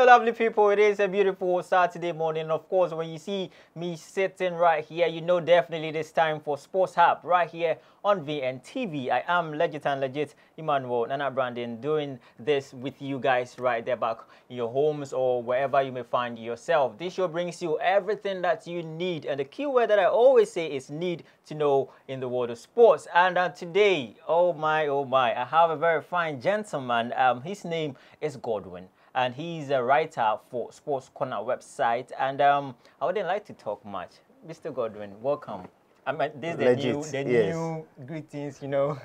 lovely people, it is a beautiful Saturday morning. Of course, when you see me sitting right here, you know definitely this time for Sports Hub right here on vntv. I am legit Emmanuel Nana Brandon doing this with you guys right there back in your homes or wherever you may find yourself. This show brings you everything that you need, and the key word that I always say is need to know in the world of sports. And today, oh my, I have a very fine gentleman. His name is Godwin, and he's a writer for Sports Corner website. And I wouldn't like to talk much. Mr. Godwin, welcome. I mean, this is the new greetings, you know.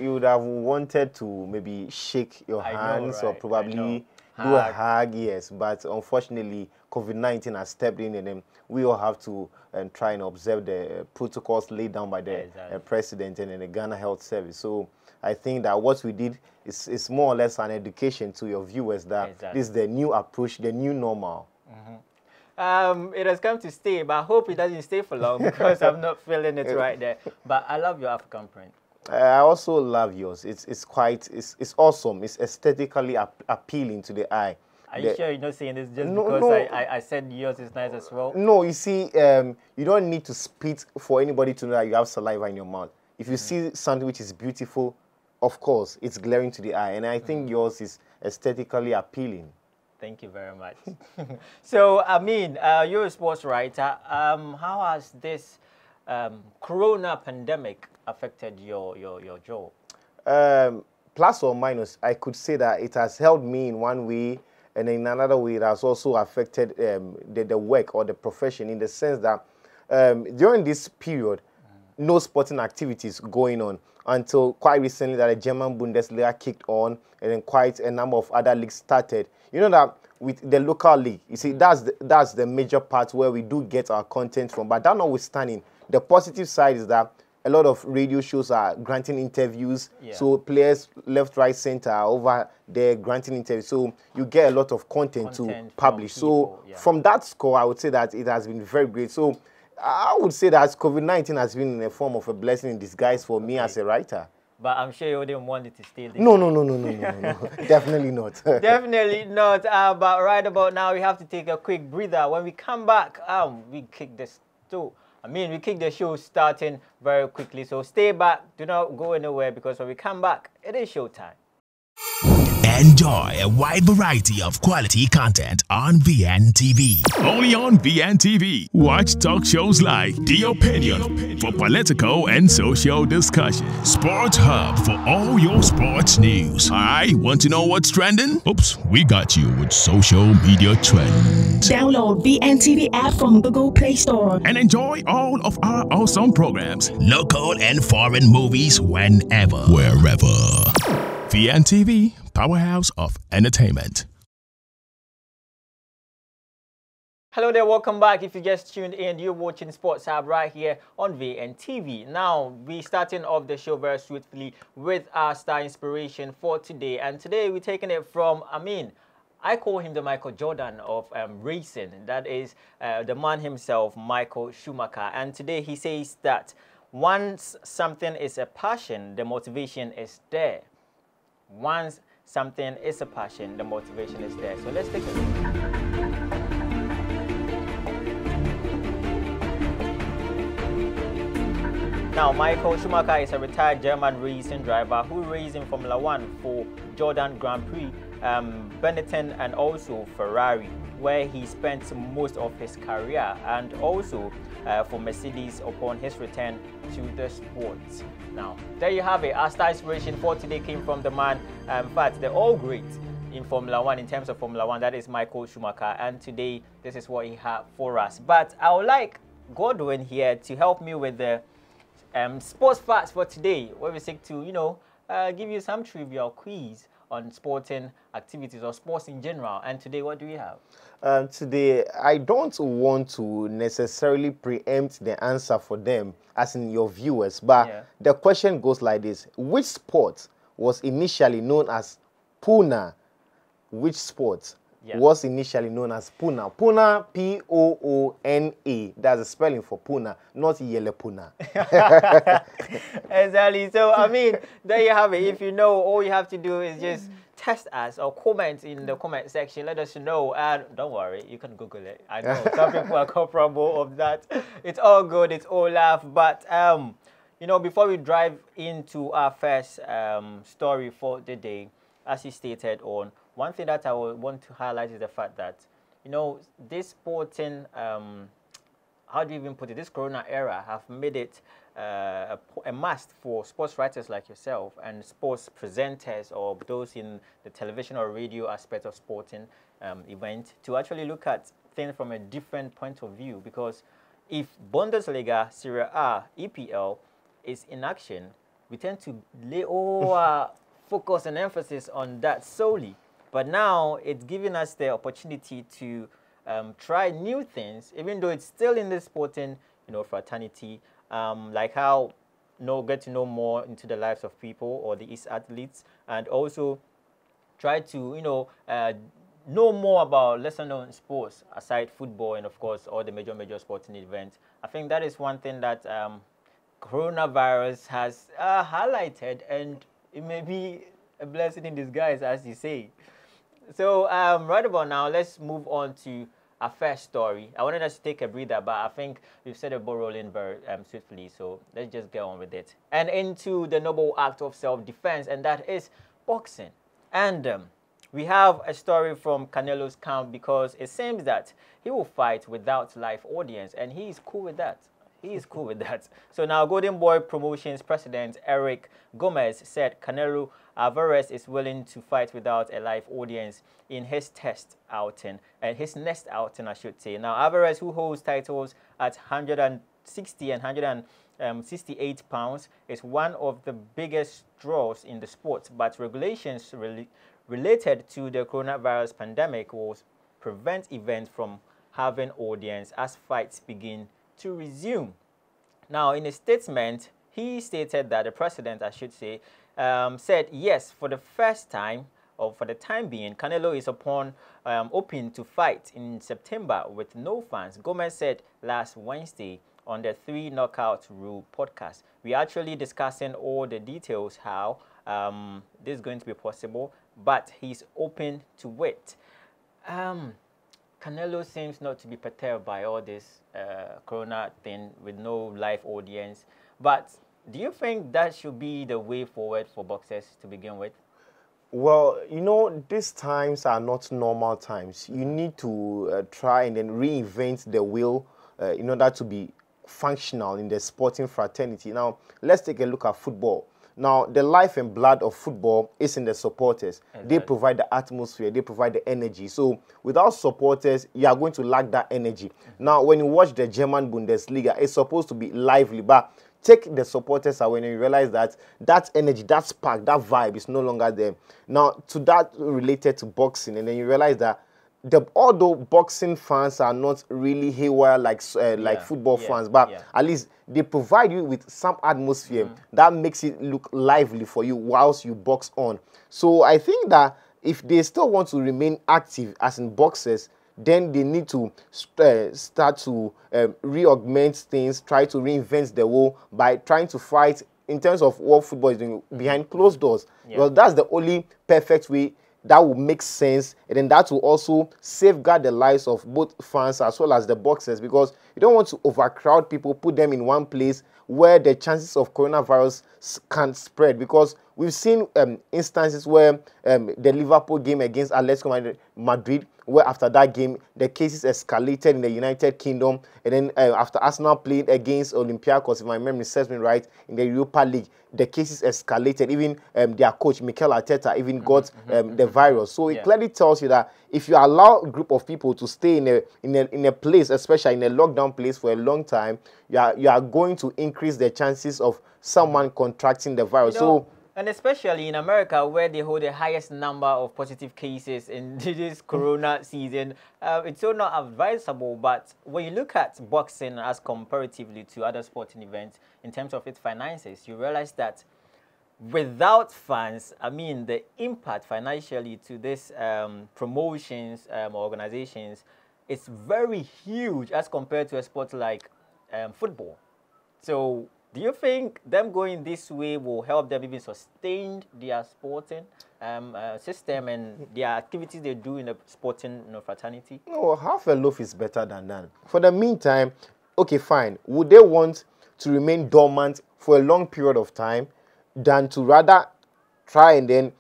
You would have wanted to maybe shake your hands, or probably do a hug, yes. But unfortunately, COVID-19 has stepped in, and then we all have to try and observe the protocols laid down by the president and the Ghana Health Service. So I think that what we did is more or less an education to your viewers that this is the new approach, the new normal. It has come to stay, but I hope it doesn't stay for long because I'm not feeling it right there. But I love your African print. I also love yours. It's awesome. It's aesthetically appealing to the eye. Are you sure you're not saying this just because I said yours is nice as well? No, you see, you don't need to spit for anybody to know that you have saliva in your mouth. If you see something which is beautiful, of course, it's glaring to the eye. And I think yours is aesthetically appealing. Thank you very much. So, I mean, you're a sports writer. How has this corona pandemic affected your job? Plus or minus, I could say that it has helped me in one way, and in another way, it has also affected the work or the profession, in the sense that during this period, no sporting activities going on until quite recently that the German Bundesliga kicked on, and then quite a number of other leagues started. You know that with the local league, you see, that's the major part where we do get our content from. But that notwithstanding, the positive side is that a lot of radio shows are granting interviews. So players left, right, center are over there granting interviews. So you get a lot of content to publish. So from that score, I would say that it has been very great. So I would say that COVID-19 has been in a form of a blessing in disguise for me as a writer. But I'm sure you wouldn't want it to stay this No. Definitely not. Definitely not. But right about now, we have to take a quick breather. When we come back, we kick the show starting very quickly. So stay back. Do not go anywhere, because when we come back, it is showtime. Enjoy a wide variety of quality content on vntv. Only on vntv. Watch talk shows like The Opinion for political and social discussion. Sports Hub for all your sports news. Alright, want to know what's trending? Oops, we got you with social media trends. Download vntv app from Google Play Store and enjoy all of our awesome programs, local and foreign movies, whenever, wherever. vntv, powerhouse of entertainment. Hello there, welcome back. If you just tuned in, you're watching Sports Hub right here on vntv. Now, we're starting off the show very swiftly with our star inspiration for today. And today we're taking it from, I call him the Michael Jordan of racing. That is the man himself, Michael Schumacher. And today he says that once something is a passion, the motivation is there. Once something is a passion, the motivation is there. So let's take a look. Now, Michael Schumacher is a retired German racing driver who raced in Formula 1 for Jordan Grand Prix, Benetton, and also Ferrari, where he spent most of his career, and also for Mercedes upon his return to the sports. Now, there you have it. Our star inspiration for today came from the man, in fact, the all great in Formula 1, in terms of Formula 1, that is Michael Schumacher. And today, this is what he had for us. But I would like Godwin here to help me with the sports facts for today, where we seek to, give you some trivial quiz on sporting activities or sports in general. And today, what do we have? Today, I don't want to necessarily preempt the answer for them, as in your viewers, but the question goes like this. Which sport was initially known as Puna? Which sport was initially known as Puna? Puna, P-O-O-N-A. That's the spelling for Puna, not Yele Puna. Exactly. So, there you have it. If you know, all you have to do is just test us or comment in the comment section. Let us know. And don't worry, you can Google it. I know some people are comparable of that. It's all good. It's all laugh. But you know, before we drive into our first story for the day, as you stated on, one thing that I would want to highlight is the fact that, you know, this sporting, how do you even put it, this corona era have made it a must for sports writers like yourself and sports presenters or those in the television or radio aspect of sporting event to actually look at things from a different point of view. Because if Bundesliga, Serie A, EPL is in action, we tend to lay all our focus and emphasis on that solely. But now it's giving us the opportunity to try new things, even though it's still in the sporting, you know, fraternity, like how get to know more into the lives of people or these athletes, and also try to, you know more about lesser known sports aside football and of course all the major sporting events. I think that is one thing that coronavirus has highlighted, and it may be a blessing in disguise, as you say. So right about now, let's move on to our first story. I wanted us to take a breather, but I think we've set a ball rolling very swiftly, so let's just get on with it. And into the noble act of self-defense, and that is boxing. And we have a story from Canelo's camp, because it seems that he will fight without live audience, and he is cool with that. He is cool with that. So now Golden Boy Promotions president Eric Gomez said Canelo Alvarez is willing to fight without a live audience in his test outing, and his next outing, I should say. Now Alvarez, who holds titles at 160 and 168 pounds, is one of the biggest draws in the sport, but regulations related to the coronavirus pandemic will prevent events from having audience as fights begin to resume. Now, in a statement, he stated that the president, I should say, said yes, for the first time, or for the time being, Canelo is open to fight in September with no fans. Gomez said last Wednesday on the 3 Knockout Rule podcast. We're actually discussing all the details how this is going to be possible, but he's open to it. Canelo seems not to be perturbed by all this corona thing with no live audience. But do you think that should be the way forward for boxers to begin with? Well, you know, these times are not normal times. You need to try and then reinvent the wheel in order to be functional in the sporting fraternity. Now, let's take a look at football. Now, the life and blood of football is in the supporters. Exactly. They provide the atmosphere, they provide the energy. So, without supporters, you are going to lack that energy. Mm-hmm. Now, when you watch the German Bundesliga, it's supposed to be lively, but take the supporters away and you realize that that energy, that spark, that vibe is no longer there. Now, to that related to boxing, and then you realize that although boxing fans are not really haywire like football fans, but at least they provide you with some atmosphere that makes it look lively for you whilst you box on. So I think that if they still want to remain active as in boxers, then they need to start to re-augment things, try to reinvent the whole by trying to fight in terms of what football is doing behind closed doors. Well, that's the only perfect way that will make sense, and then that will also safeguard the lives of both fans as well as the boxers, because you don't want to overcrowd people, put them in one place where the chances of coronavirus can spread. Because we've seen instances where the Liverpool game against Atletico Madrid, where after that game the cases escalated in the United Kingdom, and then after Arsenal played against Olympiacos, if my memory serves me right, in the Europa League, the cases escalated. Even their coach Mikel Arteta even got the virus. So it clearly tells you that if you allow a group of people to stay in a place, especially in a lockdown place for a long time, you are going to increase the chances of someone contracting the virus. And especially in America, where they hold the highest number of positive cases in this corona season, it's so not advisable. But when you look at boxing as comparatively to other sporting events in terms of its finances, you realize that without fans, I mean, the impact financially to this promotions organizations is very huge as compared to a sport like football. So Do you think them going this way will help them even sustain their sporting system and their activities they do in the sporting fraternity? No, half a loaf is better than none. For the meantime, okay, fine. Would they want to remain dormant for a long period of time than to rather try and then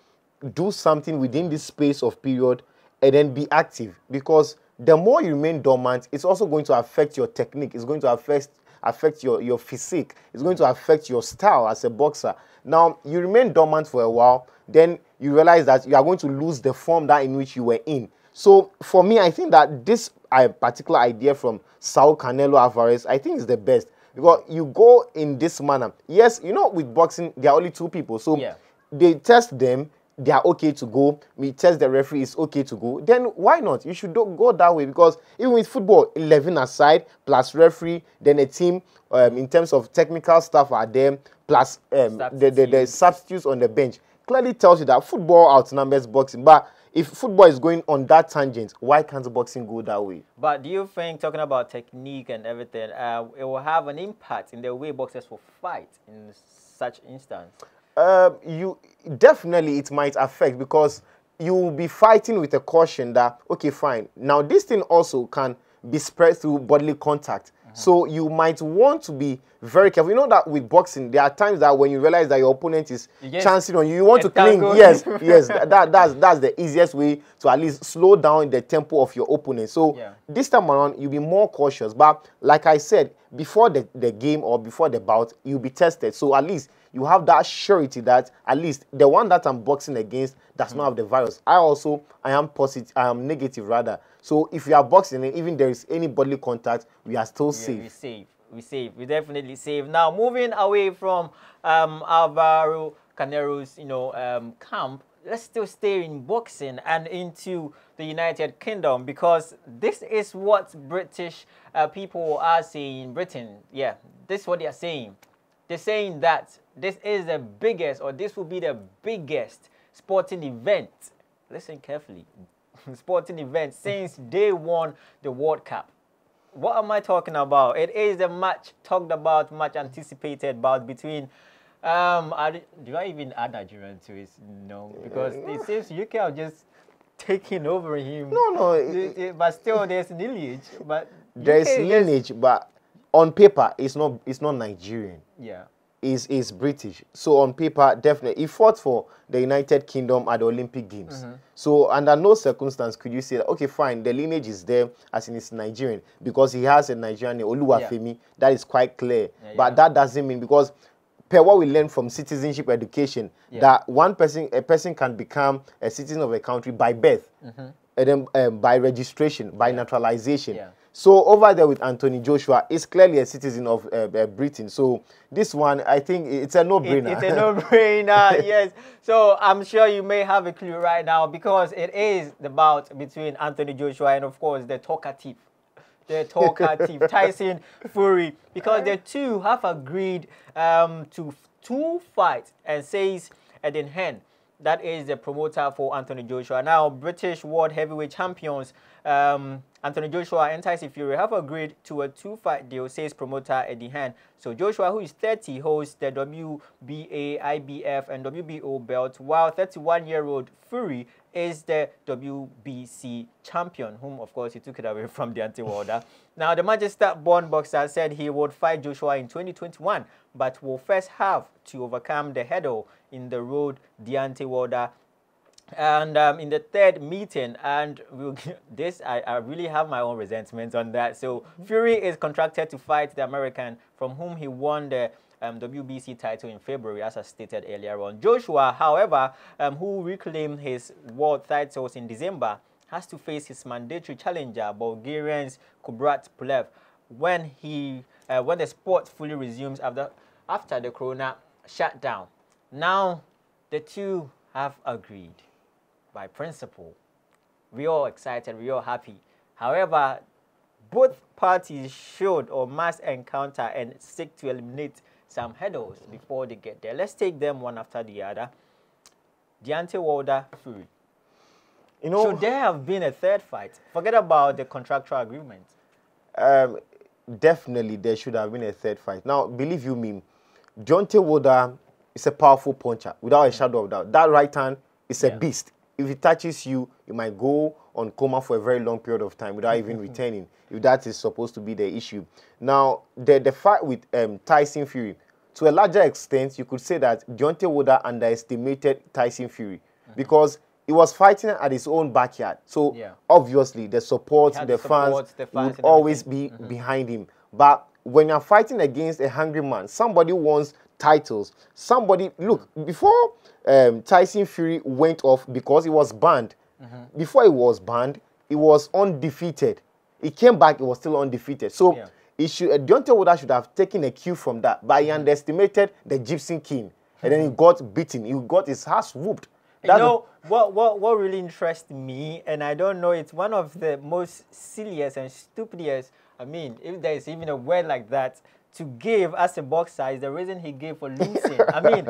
do something within this space of period and then be active? Because the more you remain dormant, it's also going to affect your technique. It's going to affect your physique. It's going to affect your style as a boxer. Now, you remain dormant for a while, then you realize that you are going to lose the form that in which you were in. So, for me, I think that this particular idea from Saul Canelo Alvarez, I think is the best. Because you go in this manner. Yes, you know, with boxing, there are only two people. So, they test them, they are okay to go. We test the referee, is okay to go. Then why not? You should go that way, because even with football, 11 aside, plus referee, then a team, in terms of technical staff are there, plus the substitutes on the bench. Clearly tells you that football outnumbers boxing. But if football is going on that tangent, why can't boxing go that way? But do you think, talking about technique and everything, it will have an impact in the way boxers will fight in such instance? You definitely, it might affect, because you will be fighting with a caution that, okay, fine. Now, this thing also can be spread through bodily contact. So you might want to be very careful. You know that with boxing, there are times that when you realize that your opponent is chancing on you, you want to cling. Yes, yes. That's the easiest way to at least slow down the tempo of your opponent. So this time around, you'll be more cautious. But like I said, before the game or before the bout, you'll be tested. So at least you have that surety that at least the one that I'm boxing against does not have the virus. I am positive, I am negative rather. So if you are boxing and even there is any bodily contact, we are still safe. We're safe. We're definitely safe. Now, moving away from Alvaro Canelo's, camp, let's still stay in boxing and into the United Kingdom, because this is what British people are saying. Britain, this is what they are saying. They're saying that this is the biggest, or this will be the biggest sporting event. Listen carefully. Sporting event since they won the World Cup. What am I talking about? It is the much talked about, much anticipated bout between do I even add Nigerian to it? No, because it seems UK are just taking over him. No. But still there's lineage. But there is lineage, but on paper it's not Nigerian. Yeah. Is British. So on paper, definitely. He fought for the United Kingdom at the Olympic Games. So under no circumstance could you say that, okay, fine, the lineage is there as in it's Nigerian, because he has a Nigerian name, Oluwafemi. That is quite clear. But that doesn't mean, because per what we learn from citizenship education, that a person can become a citizen of a country by birth, and then by registration, by naturalization. So over there with Anthony Joshua, is clearly a citizen of Britain. So this one, I think it's a no-brainer. It's a no-brainer, yes. So I'm sure you may have a clue right now, because it is the bout between Anthony Joshua and, of course, the talkative Tyson Fury, because the two have agreed to fight, and says Eden Hen, that is the promoter for Anthony Joshua. Now, British World Heavyweight Champions Anthony Joshua and Tyson Fury have agreed to a 2-fight deal, says promoter Eddie Hearn. So Joshua, who is 30, holds the WBA, IBF, and WBO belt, while 31-year-old Fury is the WBC champion, whom, of course, he took it away from Deontay Wilder. Now, the Manchester-born boxer said he would fight Joshua in 2021, but will first have to overcome the hurdle in the road, Deontay Wilder. And in the third meeting, and I really have my own resentment on that. So Fury is contracted to fight the American from whom he won the WBC title in February, as I stated earlier on. Joshua, however, who reclaimed his world titles in December, has to face his mandatory challenger, Bulgarian's Kubrat Pulev, when the sport fully resumes after the corona shutdown. Now, the two have agreed by principle. We're all excited, we're all happy. However, both parties should or must encounter and seek to eliminate some hurdles before they get there. Let's take them one after the other. Deontay Wilder, Fury. Should there have been a third fight? Forget about the contractual agreement. Definitely there should have been a third fight. Now, believe you me, Deontay Wilder is a powerful puncher, without a shadow of doubt. That right hand is a beast. If it touches you, you might go on coma for a very long period of time without even returning, if that is supposed to be the issue. Now, the fight with Tyson Fury, to a larger extent, you could say that Deontay Wilder underestimated Tyson Fury because he was fighting at his own backyard. So, obviously, the support, the fans would always be behind him. But when you're fighting against a hungry man, somebody who wants titles, somebody, look, before Tyson Fury went off because he was banned, before he was banned, he was undefeated. He came back, he was still undefeated. So, Deontay Wilder should have taken a cue from that, but he underestimated the Gypsy King, and then he got beaten. He got his ass whooped. You know, what really interests me, and I don't know, it's one of the most silliest and stupidest, I mean, if there is even a word like that, to give as a boxer is the reason he gave for losing. I mean,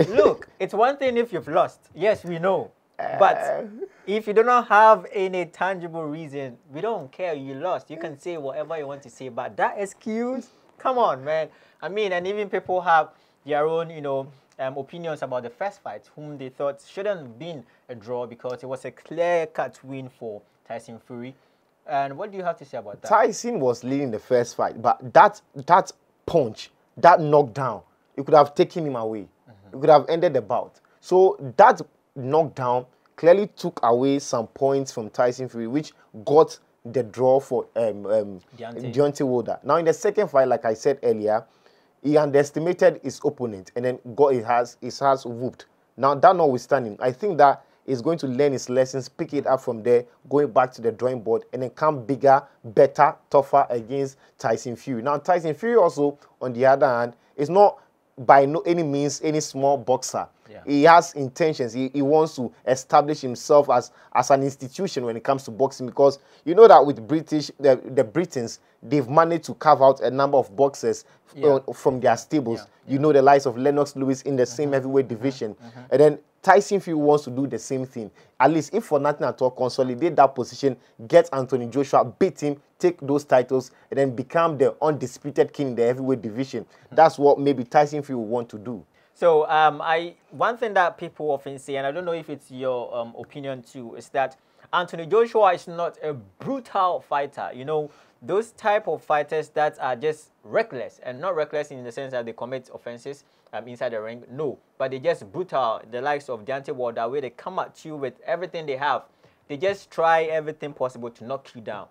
look, it's one thing if you've lost. Yes, we know. But if you do not have any tangible reason, we don't care. You lost. You can say whatever you want to say. But that excuse, come on, man. I mean, and even people have their own, you know, opinions about the first fight, whom they thought shouldn't have been a draw because it was a clear-cut win for Tyson Fury. And what do you have to say about that? Tyson was leading the first fight, but that punch, that knockdown, it could have taken him away. It could have ended the bout. So that knockdown clearly took away some points from Tyson Fury, which got the draw for Deontay Wilder. Now, in the second fight, like I said earlier, he underestimated his opponent and then got his ass whooped. Now, that notwithstanding, I think that he's going to learn his lessons, pick it up from there, going back to the drawing board, and then come bigger, better, tougher against Tyson Fury. Now, Tyson Fury also, on the other hand, is not by any means any small boxer. He has intentions. He wants to establish himself as an institution when it comes to boxing, because you know that with the Britons, they've managed to carve out a number of boxers from their stables. You know, the likes of Lennox Lewis in the same heavyweight division. And then Tyson Fury wants to do the same thing. At least, if for nothing at all, consolidate that position, get Anthony Joshua, beat him, take those titles, and then become the undisputed king in the heavyweight division. That's what maybe Tyson Fury will want to do. So, one thing that people often say, and I don't know if it's your opinion too, is that Anthony Joshua is not a brutal fighter. You know, those type of fighters that are just reckless, and not reckless in the sense that they commit offenses inside the ring. No, but they just brutal. The likes of Deontay Wilder, where they come at you with everything they have. They just try everything possible to knock you down.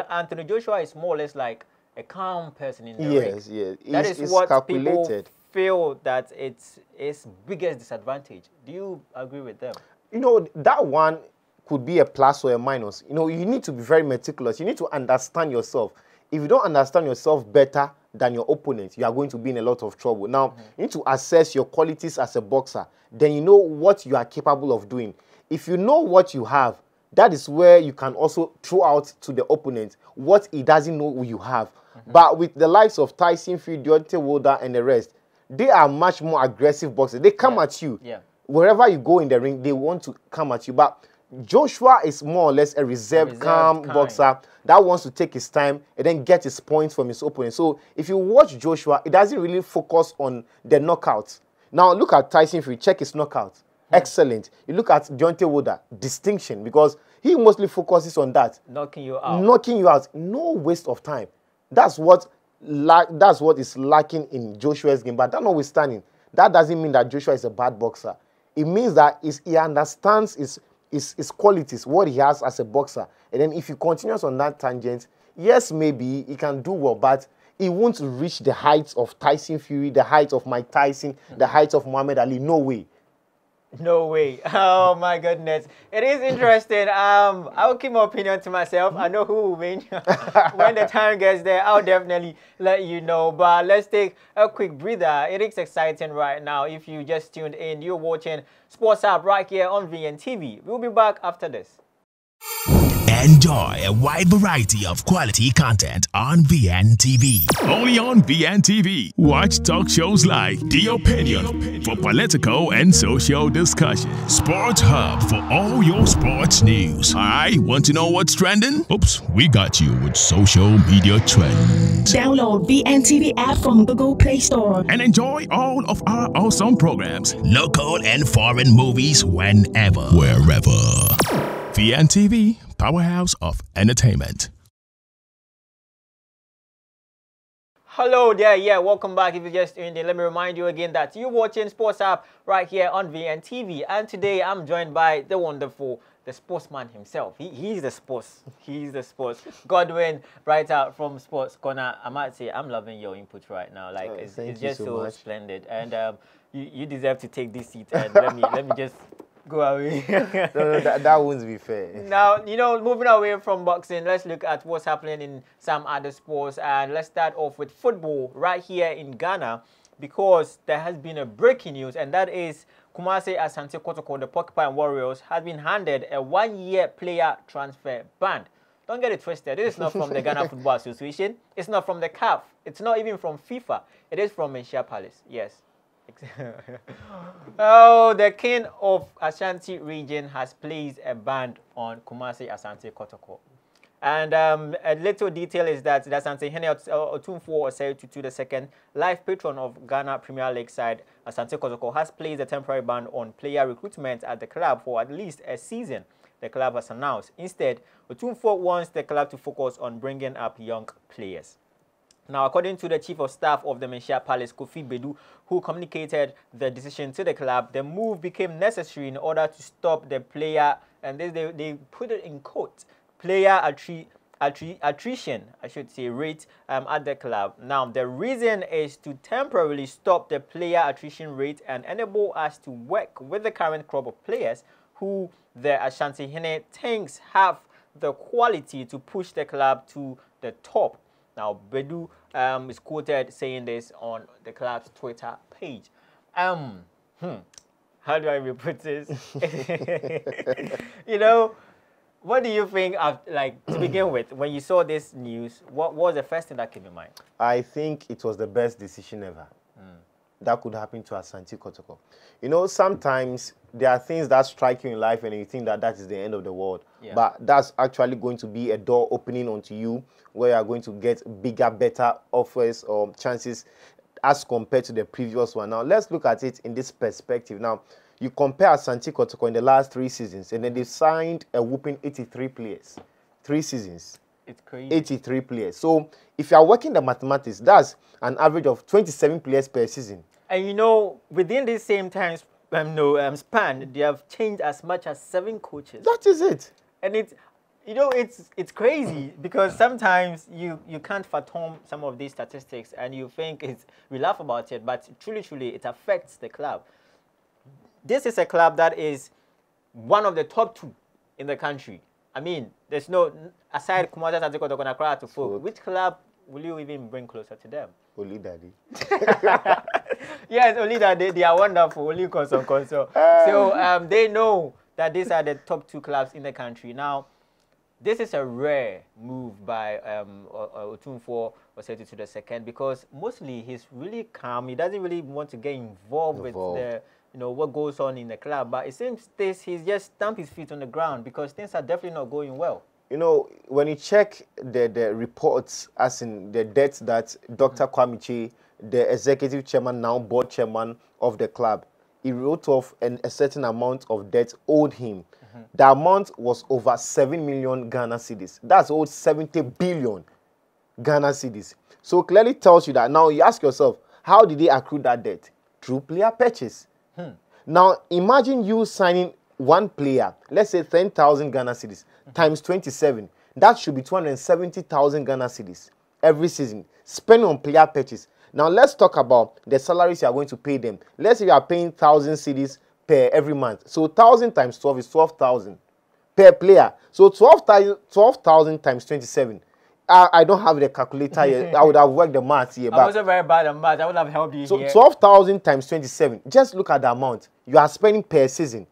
Anthony Joshua is more or less like a calm person in the ring. Yes. That is what people feel that it's its biggest disadvantage. Do you agree with them? You know, that one could be a plus or a minus. You know, you need to be very meticulous. You need to understand yourself. If you don't understand yourself better than your opponent, you are going to be in a lot of trouble. Now, you need to assess your qualities as a boxer. Then you know what you are capable of doing. If you know what you have, that is where you can also throw out to the opponent what he doesn't know you have. But with the likes of Tyson Fury, Deontay Wilder, and the rest, they are much more aggressive boxers. They come at you. Wherever you go in the ring, they want to come at you. But Joshua is more or less a reserved calm boxer that wants to take his time and then get his points from his opponent. So if you watch Joshua, it doesn't really focus on the knockouts. Now look at Tyson Fury, check his knockouts. Excellent. You look at Deontay Wilder, distinction, because he mostly focuses on that. Knocking you out. Knocking you out. No waste of time. That's what is lacking in Joshua's game. But that notwithstanding, that doesn't mean that Joshua is a bad boxer. It means that he understands his qualities, what he has as a boxer. And then if he continues on that tangent, yes, maybe he can do well, but he won't reach the heights of Tyson Fury, the heights of Mike Tyson, the heights of Muhammad Ali. No way. No way. Oh my goodness. It is interesting. I'll keep my opinion to myself. I know who will win. When the time gets there, I'll definitely let you know. But let's take a quick breather. It is exciting right now. If you just tuned in, you're watching Sports Hub right here on VNTV. We'll be back after this. Enjoy a wide variety of quality content on VNTV. Only on VNTV. Watch talk shows like The Opinion for political and social discussion. Sports Hub for all your sports news. I want to know what's trending? Oops, we got you with social media trends. Download VNTV app from Google Play Store. And enjoy all of our awesome programs, local and foreign movies whenever, wherever. VNTV, powerhouse of entertainment. Hello there, welcome back. If you just tuned in, let me remind you again that you're watching Sports App right here on VNTV. And today I'm joined by the wonderful, the sportsman himself. He's the sports. Godwin, right out from Sports Corner. I might say I'm loving your input right now. Like it's just so splendid. And you deserve to take this seat. And let me just go away. No, that wouldn't be fair. Now, moving away from boxing, let's look at what's happening in some other sports. And let's start off with football right here in Ghana, because there has been a breaking news, and that is Kumasi Asante Kotoko, the Porcupine Warriors, has been handed a 1-year player transfer ban. Don't get it twisted. This is not from the Ghana Football Association. It's not from the CAF. It's not even from FIFA. It is from Menchia Palace. Yes. Oh, the king of Ashanti region has placed a ban on Kumasi Asante Kotoko. And a little detail is that the Asante Hene Otumfuo Osei Tutu II, life patron of Ghana Premier League side Asante Kotoko, has placed a temporary ban on player recruitment at the club for at least a season, the club has announced. Instead, Otumfuo wants the club to focus on bringing up young players. Now, according to the Chief of Staff of the Menchia Palace, Kofi Bedu, who communicated the decision to the club, the move became necessary in order to stop the player, and they put it in quotes, player attrition, I should say, rate at the club. Now, the reason is to temporarily stop the player attrition rate and enable us to work with the current crop of players who the Ashanti Hene thinks have the quality to push the club to the top. Now, Bedu is quoted saying this on the club's Twitter page. How do I even put this? What do you think of, like, to begin with, when you saw this news, what was the first thing that came in mind? I think it was the best decision ever. That could happen to Asante Kotoko. Sometimes there are things that strike you in life and you think that is the end of the world. Yeah. But that's actually going to be a door opening onto you where you are going to get bigger, better offers or chances as compared to the previous one. Now, let's look at it in this perspective. Now, you compare Asante Kotoko in the last 3 seasons, and then they signed a whooping 83 players. 3 seasons. It's crazy. 83 players. So, if you are working the mathematics, that's an average of 27 players per season. And within this same time span, they have changed as much as 7 coaches. That is it. And it's crazy because sometimes you can't fathom some of these statistics and you think we laugh about it, but truly it affects the club. This is a club that is one of the top 2 in the country. I mean, there's no, aside Kumasi Asante Kotoko and Accra to folk, which club will you even bring closer to them? Only Daddy. Yes, only that they are wonderful, only Konso. So they know that these are the top 2 clubs in the country. Now, this is a rare move by Otumfuo Osei Tutu II, because mostly he's really calm. He doesn't really want to get involved with the what goes on in the club. But it seems he's just stamped his feet on the ground because things are definitely not going well. When you check the reports, as in the debts that Dr. Kwamiche, the executive chairman, now board chairman of the club, he wrote off a certain amount of debt owed him. The amount was over 7 million Ghana cedis. That's owed 70 billion Ghana cedis. So clearly tells you that now you ask yourself, how did they accrue that debt? Through player purchase. Now imagine you signing one player, let's say 10,000 Ghana cedis, times 27. That should be 270,000 Ghana cedis every season, spending on player purchase. Now let's talk about the salaries you are going to pay them. Let's say you are paying 1,000 cedis per every month. So 1,000 times 12 is 12,000 per player. So 12,000 times 27. I don't have the calculator here. I would have worked the math here. I'm also very bad at math. I would have helped you here. So 12,000 times 27. Just look at the amount you are spending per season.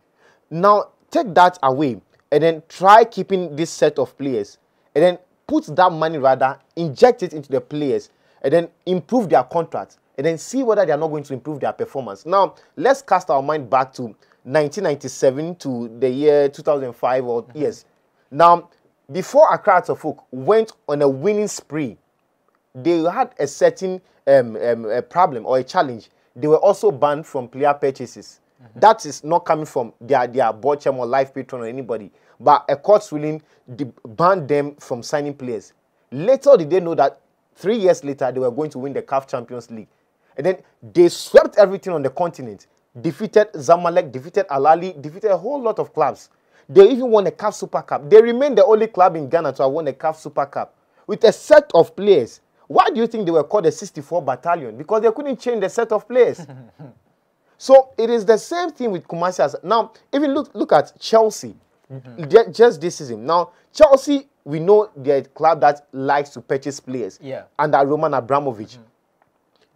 Now, take that away. and then try keeping this set of players, and then put that money rather, inject it into the players, and then improve their contracts, and then see whether they are not going to improve their performance. Now, let's cast our mind back to 1997 to the year 2005 or yes. Now, before Accra Folk went on a winning spree, they had a certain a problem or a challenge. They were also banned from player purchases. That is not coming from their board chairman or life patron or anybody, but a court's ruling banned them from signing players. Later did they know that 3 years later they were going to win the CAF Champions League. And then they swept everything on the continent, defeated Zamalek, defeated Al Ahly, defeated a whole lot of clubs. They even won a CAF Super Cup. They remain the only club in Ghana to have won a CAF Super Cup with a set of players. Why do you think they were called the 64 Battalion? Because they couldn't change the set of players. So it is the same thing with Kumasi. Now, even look at Chelsea, just this season. Now, Chelsea, we know they're a club that likes to purchase players under Roman Abramovich.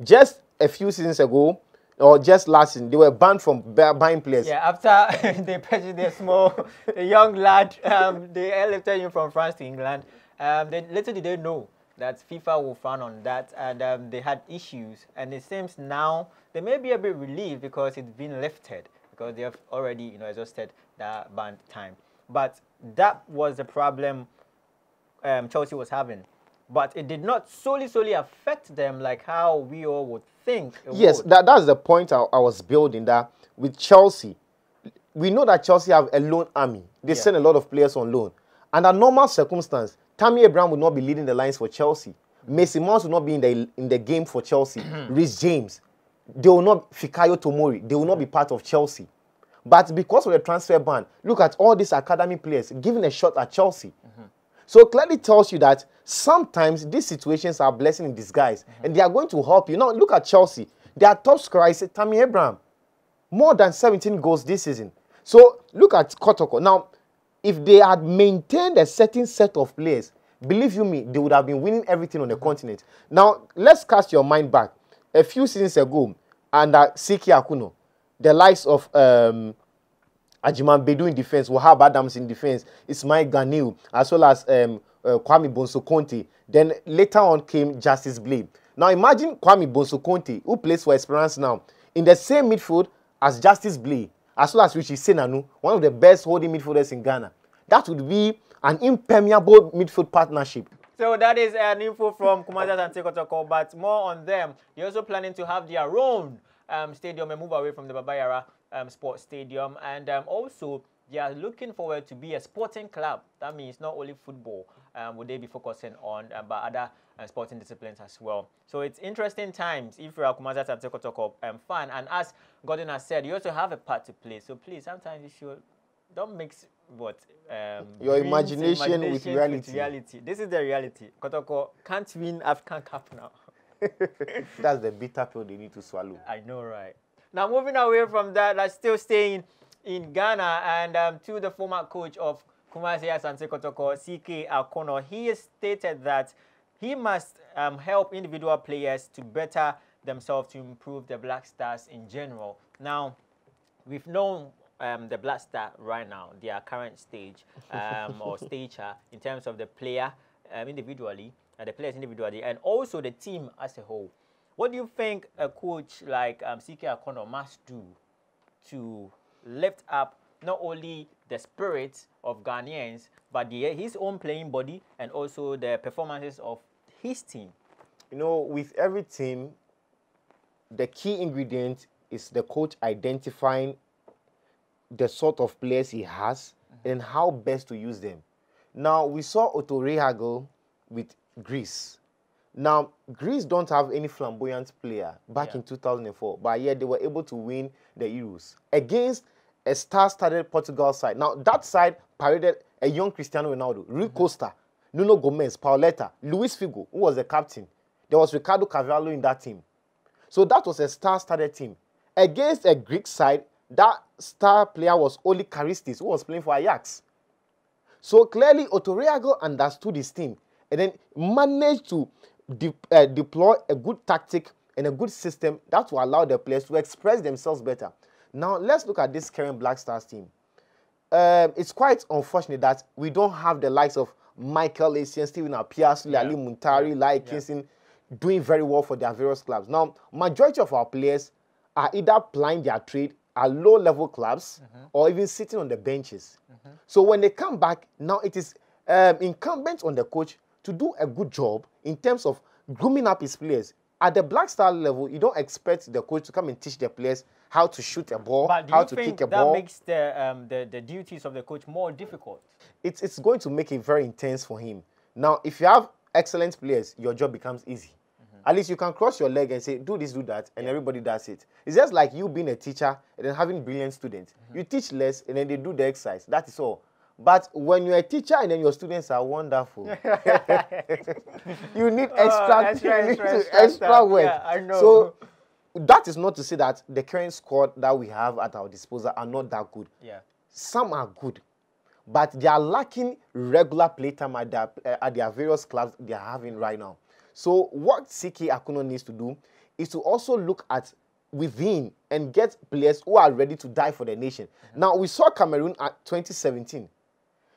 Just a few seasons ago, or just last season, they were banned from buying players. Yeah, after they purchased a young lad, they lifted him from France to England. Little did they know that FIFA will frown on that, and they had issues. And it seems now they may be a bit relieved because it's been lifted, because they have already, exhausted that ban time. But that was the problem Chelsea was having. But it did not solely affect them like how we all would think it would. That's the point I was building, that with Chelsea, we know that Chelsea have a loan army. They send a lot of players on loan. Under normal circumstance, Tammy Abraham would not be leading the lines for Chelsea. Mason Mount would not be in the game for Chelsea. Reece James, they will not. Fikayo Tomori, they will not be part of Chelsea. But because of the transfer ban, look at all these academy players giving a shot at Chelsea. So clearly tells you that sometimes these situations are a blessing in disguise, and they are going to help you. Now look at Chelsea. Their top scorer is Tammy Abraham, more than 17 goals this season. So look at Kotoko. Now, if they had maintained a certain set of players, believe you me, they would have been winning everything on the continent. Now, let's cast your mind back. A few seasons ago, under Siki Akuno, the likes of Ajiman Bedu in defense, Wahab Adams in defense, Ismail Ganiu, as well as Kwame Bonso Conte. Then later on came Justice Blade. Now imagine Kwame Bonso Conte, who plays for Esperance now, in the same midfield as Justice Blade, as well as Richie Senanu, one of the best holding midfielders in Ghana. That would be an impermeable midfield partnership. So that is an info from Kumasi and Tekotoko, but more on them. They're also planning to have their own stadium and move away from the Babayara Sports Stadium. And also, they are looking forward to be a sporting club. That means not only football would they be focusing on, but other sporting disciplines as well. So it's interesting times if you're a Kumasi and Tekotoko fan. And as Gordon has said, you also have a part to play. So please, sometimes you should don't mix your imagination with reality. This is the reality. Kotoko can't win African Cup now. That's the bitter pill they need to swallow. I know, right? Now, moving away from that, let's still staying in Ghana and to the former coach of Kumasi Asante Kotoko, CK Akono. He has stated that he must help individual players to better themselves to improve the Black Stars in general. Now, we've known the Black Star right now, their current stage or stature in terms of the player individually, the players individually, and also the team as a whole. What do you think a coach like CK Akono must do to lift up not only the spirit of Ghanaians, but his own playing body and also the performances of his team? You know, with every team, the key ingredient is the coach identifying the sort of players he has and how best to use them. Now, we saw Otto Rehagel with Greece. Now, Greece don't have any flamboyant player back in 2004, but yet they were able to win the Euros against a star-studded Portugal side. Now, that side paraded a young Cristiano Ronaldo, Rui Costa, Nuno Gomes, Pauleta, Luis Figo, who was the captain. There was Ricardo Carvalho in that team. So that was a star-studded team. Against a Greek side, that star player was Oli Karistis, who was playing for Ajax. So clearly, Otto Rehagel understood his team and then managed to deploy a good tactic and a good system that will allow the players to express themselves better. Now, let's look at this current Black Stars team. it's quite unfortunate that we don't have the likes of Michael Essien, Stephen Apiasu, Ali Muntari, Lai Kinson doing very well for their various clubs. Now, majority of our players are either plying their trade at low-level clubs or even sitting on the benches. So when they come back, now it is incumbent on the coach to do a good job in terms of grooming up his players. At the Black Star level, you don't expect the coach to come and teach the players how to shoot a ball, how to kick a ball. That makes the duties of the coach more difficult? It's going to make it very intense for him. Now, if you have excellent players, your job becomes easy. At least you can cross your leg and say, do this, do that, and everybody does it. It's just like you being a teacher and then having brilliant students. You teach less and then they do the exercise. That is all. But when you're a teacher and then your students are wonderful, you need extra work. Yeah, I know. So that is not to say that the current squad that we have at our disposal are not that good. Yeah. Some are good, but they are lacking regular playtime at their various clubs they are having right now. So what CK Akuno needs to do is to also look at within and get players who are ready to die for the nation. Now, we saw Cameroon at 2017.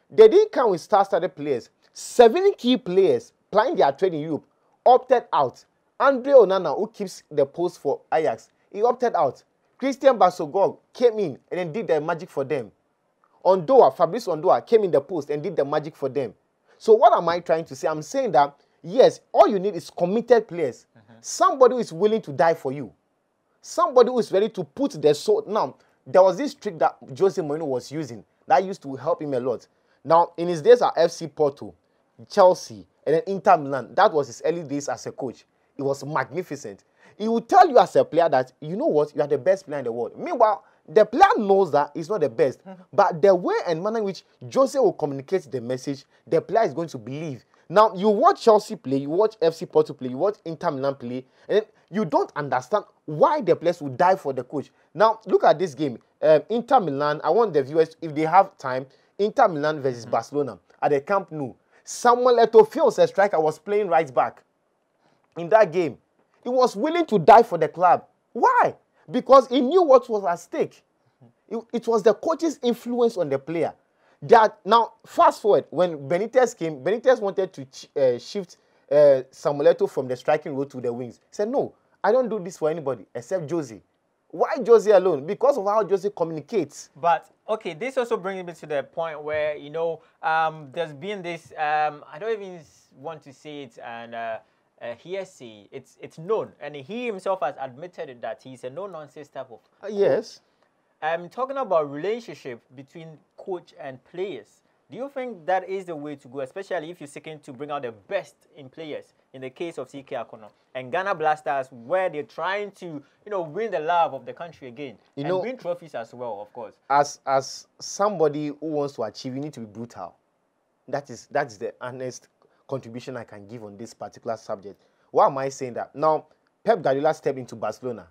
They didn't come with star-studded players. 7 key players playing their trade in Europe opted out. Andre Onana, who keeps the post for Ajax, he opted out. Christian Basogog came in and then did the magic for them. Fabrice Ondoa came in the post and did the magic for them. So what am I trying to say? I'm saying that, yes, all you need is committed players. Somebody who is willing to die for you. Somebody who is ready to put their soul. Now, there was this trick that Jose Mourinho was using that used to help him a lot. Now, in his days at FC Porto, Chelsea, and then Inter Milan, that was his early days as a coach. It was magnificent. He would tell you as a player that, you know what, you are the best player in the world. Meanwhile, the player knows that he's not the best. But the way and manner in which Jose will communicate the message, the player is going to believe. Now, you watch Chelsea play, you watch FC Porto play, you watch Inter Milan play, and then you don't understand why the players will die for the coach. Now, look at this game. Inter Milan, I want the viewers, if they have time, Inter Milan versus Barcelona at the Camp Nou. Samuel Eto'o, Fields, a striker, was playing right back in that game. He was willing to die for the club. Why? Because he knew what was at stake. It was the coach's influence on the player. Now, fast forward, when Benitez came, Benitez wanted to shift Samuel Eto'o from the striking role to the wings. He said, no, I don't do this for anybody except Jose. Why Jose alone? Because of how Jose communicates. But, okay, this also brings me to the point where, you know, there's been this, I don't even want to say it, and hearsay. It's known, and he himself has admitted that he's a no-nonsense type of yes. I'm talking about relationship between coach and players. Do you think that is the way to go, especially if you're seeking to bring out the best in players? In the case of CK Akuno and Ghana Blasters, where they're trying to, you know, win the love of the country again, and win trophies as well, of course. As somebody who wants to achieve, you need to be brutal. That is the honest contribution I can give on this particular subject. Why am I saying that? Now, Pep Guardiola stepped into Barcelona.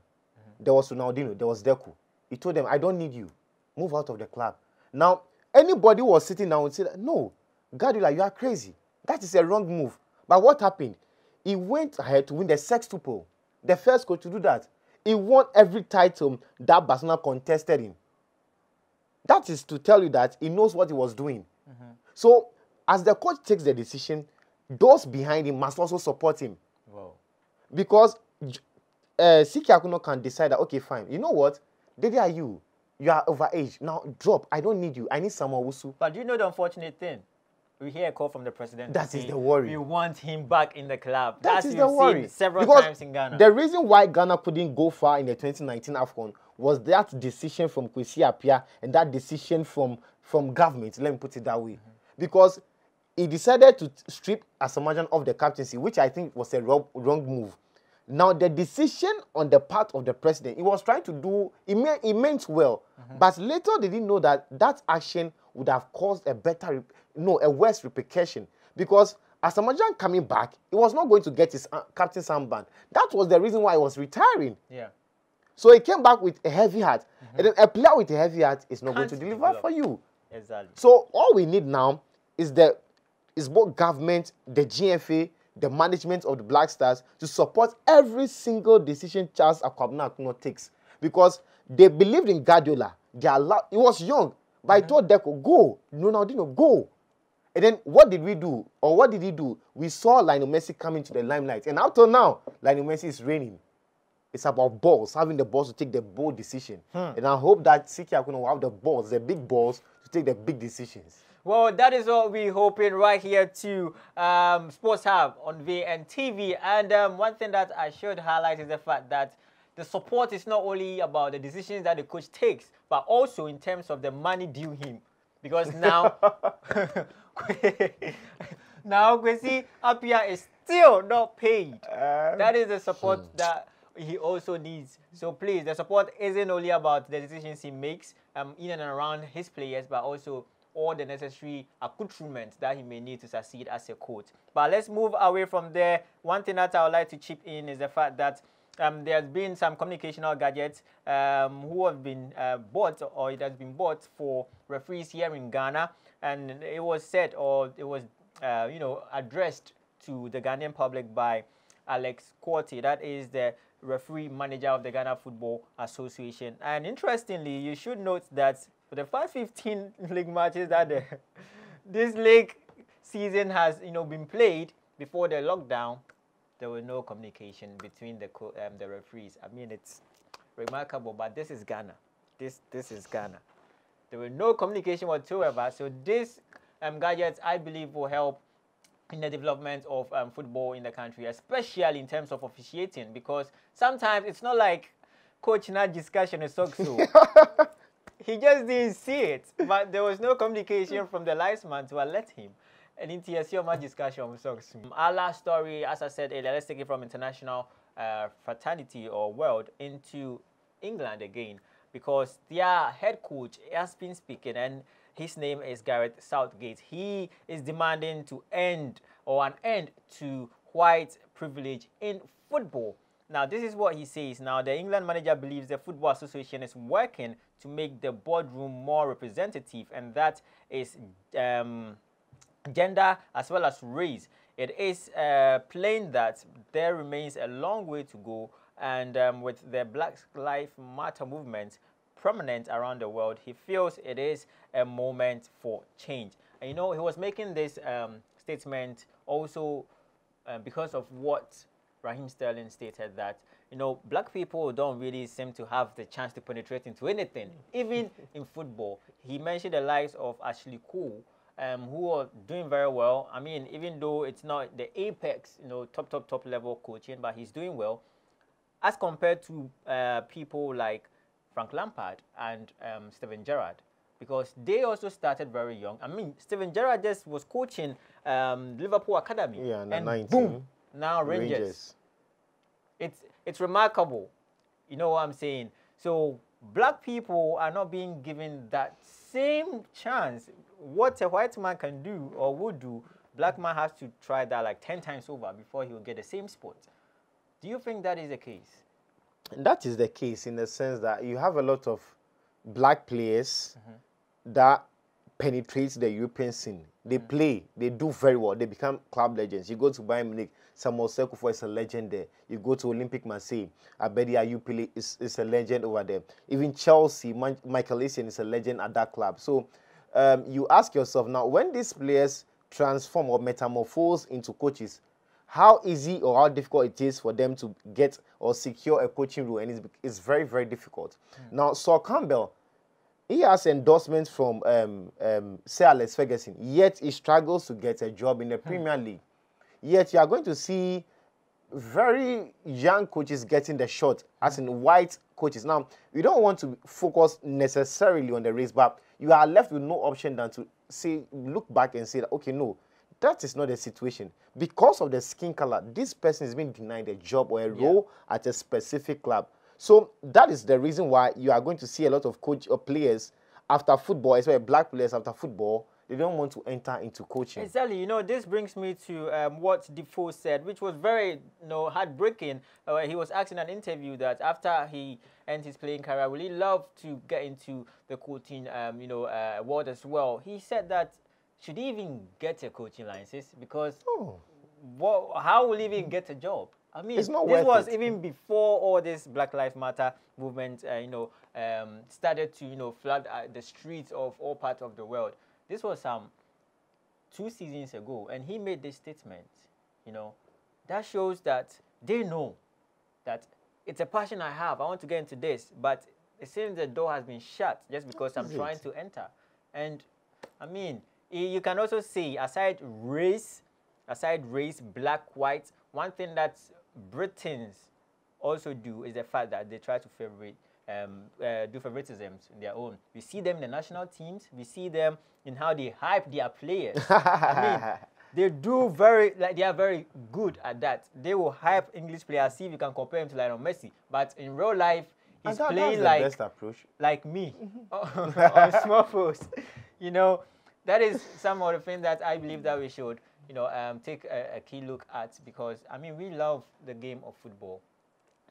There was Ronaldinho, there was Deco. He told them, I don't need you. Move out of the club. Now, anybody who was sitting down would say, no, Guardiola, you are crazy. That is a wrong move. But what happened? He went ahead to win the sextuple. The first coach to do that. He won every title that Barcelona contested in. That is to tell you that he knows what he was doing. So, as the coach takes the decision, those behind him must also support him. Wow. Because CK Akuno can decide that, okay, fine, you know what? They are you. You are overage. Now, drop. I don't need you. I need someone who. But you know the unfortunate thing? We hear a call from the president. That is the worry. We want him back in the club. That is the worry. Seen several times in Ghana. The reason why Ghana couldn't go far in the 2019 AFCON was that decision from Kwesi Appiah and that decision from government. Let me put it that way. Because he decided to strip Asamoah off the captaincy, which I think was a wrong move. Now, the decision on the part of the president, he was trying to do, he meant well. But later they didn't know that that action would have caused a worse repercussion. Because Asamoah coming back, he was not going to get his captain's armband. That was the reason why he was retiring. Yeah. So he came back with a heavy heart. And then a player with a heavy heart is not going to deliver for you. Exactly. So all we need now is both government, the GFA, the management of the Black Stars to support every single decision Charles Akwabena Akuno takes. Because they believed in Guardiola. He was young, But I told Deco, go. Ronaldinho, go. And then what did we do? Or what did he do? We saw Lionel Messi coming to the limelight. And up till now, Lionel Messi is reigning. It's about balls, having the balls to take the bold decision. And I hope that Siki Akuno will have the balls, the big balls, to take the big decisions. Well, that is what we're hoping right here to Sports Hub on vntv. And one thing that I should highlight is the fact that the support is not only about the decisions that the coach takes, but also in terms of the money due him. Because now, now Kwesi Appiah is still not paid. That is the support that he also needs. So please, the support isn't only about the decisions he makes in and around his players, but also all the necessary accoutrements that he may need to succeed as a coach. But let's move away from there. One thing that I would like to chip in is the fact that there has been some communicational gadgets who have been bought, or it has been bought for referees here in Ghana, and it was said, or it was addressed to the Ghanaian public by Alex Quarty. That is the referee manager of the Ghana Football Association. And interestingly, you should note that for the first 15 league matches that this league season has been played before the lockdown, there was no communication between the referees. I mean, it's remarkable, but this is Ghana. This is Ghana. There was no communication whatsoever. So this gadgets, I believe, will help in the development of football in the country, especially in terms of officiating, because sometimes it's not like coach not discussion is so. He just didn't see it, but there was no communication from the linesman to alert him. And in TSC, discussion with Sox. Our last story, as I said earlier, let's take it from international fraternity or world into England again, because their head coach has been speaking, and his name is Gareth Southgate. He is demanding to an end to white privilege in football. Now, this is what he says. Now, the England manager believes the Football Association is working to make the boardroom more representative, and that is gender as well as race. It is plain that there remains a long way to go, and with the Black Lives Matter movement prominent around the world, he feels it is a moment for change. And he was making this statement also because of what Raheem Sterling stated, that black people don't really seem to have the chance to penetrate into anything, even in football. He mentioned the likes of Ashley Cole, who are doing very well. I mean, even though it's not the apex, top level coaching, but he's doing well as compared to people like Frank Lampard and Steven Gerrard, because they also started very young. I mean, Steven Gerrard just was coaching Liverpool Academy, and 19, boom, now Rangers. It's remarkable, you know what I'm saying? So black people are not being given that same chance. What a white man can do or would do, black man has to try that like 10 times over before he will get the same spot. Do you think that is the case? That is the case in the sense that you have a lot of black players that penetrate the European scene. They play, they do very well, they become club legends. You go to Bayern Munich, Samuel Sekufo is a legend there. You go to Olympic Marseille, Abedi Ayupele is a legend over there. Even Chelsea, Michael Essien is a legend at that club. So you ask yourself now, when these players transform or metamorphose into coaches, how easy or how difficult it is for them to get or secure a coaching role, and it's very, very difficult. Now, Sol Campbell, he has endorsements from Sir Alex Ferguson, yet he struggles to get a job in the Premier League. Yet you are going to see very young coaches getting the shot, as in white coaches. Now, you don't want to focus necessarily on the race, but you are left with no option than to look back and say, that, okay, no, that is not the situation. Because of the skin color, this person is being denied a job or a role at a specific club. So that is the reason why you are going to see a lot of coach or players after football, especially black players after football, they don't want to enter into coaching. Exactly. This brings me to what Defoe said, which was very heartbreaking. He was asked in an interview that after he ends his playing career, will he love to get into the coaching world as well. He said that should he even get a coaching license, because how will he even get a job I mean, it's not this was worth it. even before all this Black Lives Matter movement, started to, flood the streets of all parts of the world. This was 2 seasons ago, and he made this statement. That shows that they know that it's a passion I have. I want to get into this, but it seems the door has been shut just because I'm trying to enter. And I mean, you can also see, aside race, black, white, one thing that Britons also do is the fact that they try to do favoritisms in their own. We see them in the national teams. We see them in how they hype their players. I mean, they are very good at that. They will hype English players, see if you can compare him to Lionel Messi. But in real life, he's playing like me on small post. That is some of the things that I believe that we should, take a key look at, because I mean, we love the game of football,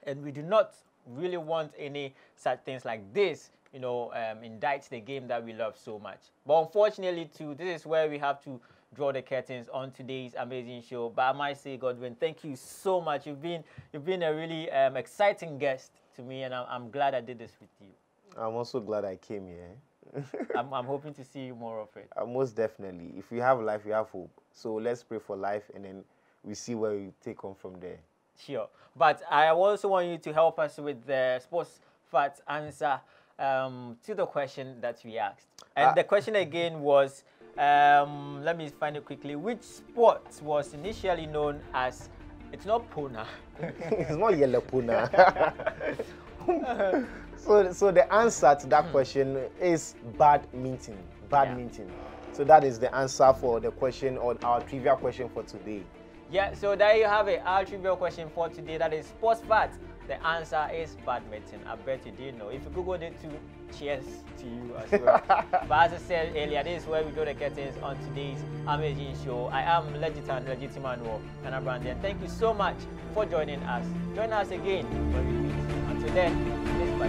and we do not really want any such things like this, indict the game that we love so much. But unfortunately, too, this is where we have to draw the curtains on today's amazing show. But I might say, Godwin, thank you so much. You've been a really exciting guest to me, and I'm glad I did this with you. I'm also glad I came here. I'm hoping to see you more of it. Most definitely. If we have life, we have hope. So let's pray for life, and then we see where we take on from there. Sure. But I also want you to help us with the sports facts answer to the question that we asked. And the question again was, let me find it quickly. Which sport was initially known as, it's not Puna. It's not yellow Puna. So the answer to that question is badminton. Badminton. Yeah. So that is the answer for the question, or our trivia question for today. Yeah, so there you have it. Our trivia question for today, that is sports facts. The answer is badminton. I bet you didn't know. If you Googled it too, cheers to you as well. But as I said earlier, this is where we draw the curtains on today's amazing show. I am Legitimanuel and Brandon. Thank you so much for joining us. Join us again when we meet. Until then,